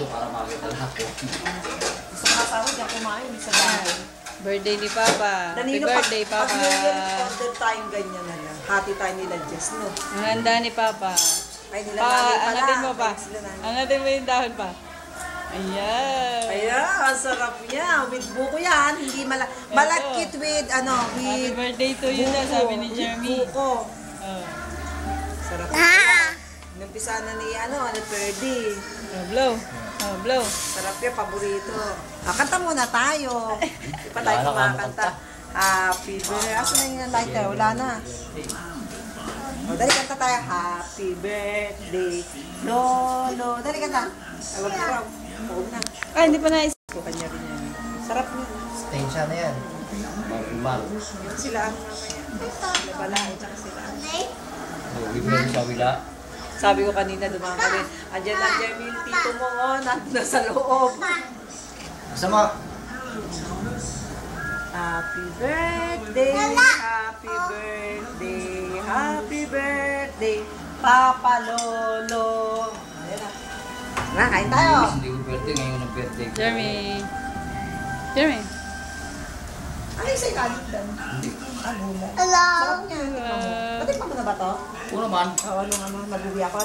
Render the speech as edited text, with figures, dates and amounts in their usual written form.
para makita na ako. Gusto ko kasama niya kumain sa bahay. Birthday ni Papa. Happy birthday, Papa. Pag New Year, order tayong ganyan na lang. Hati tayo nila Jess, no? Ang handa ni Papa. Ay, nila nanay pala. Angatin mo pa. Ay, sila nanay. Angatin mo yung dahon pa. Ayan. Ayan, ang sarap niya. With buko yan. Hindi malagkit with, Happy with birthday to you na, sabi ni Jeremy. with buko. Oh. Sarap niya. Numpisa na ni, ni Ferdy. Oh, blow. Oh, blow. Sarap niya, paborito. Kanta muna tayo. Di pa tayo Wala na kumakanta. Happy birthday. Asa na yung lighter? Wala na. O, dali kanta tayo. Happy birthday, Lolo. Dali kanta. Alam mo raw. Huwag na. Ay, hindi pa na-isip. Ito kanya rin yan. Sarap niya. Stensya na yan. Marumar. Yung sila ang mamaya. Labala. Tsaka sila. Huwag mo sa wila. Sabi ko kanina, dumaan kami. Andiyan na Jeremy, yung tito mo, nasa loob. Sama. Happy birthday, happy birthday, happy birthday, Papa Lolo. Ayan na. Kain tayo. Hindi ko birthday, ngayon ang birthday ko. Jeremy. Jeremy. Ano yung sa'yo kalit doon? Hindi. Hello. Sarap niya. Pati pa mo na ba to? Oo naman. Oo, magubi ako,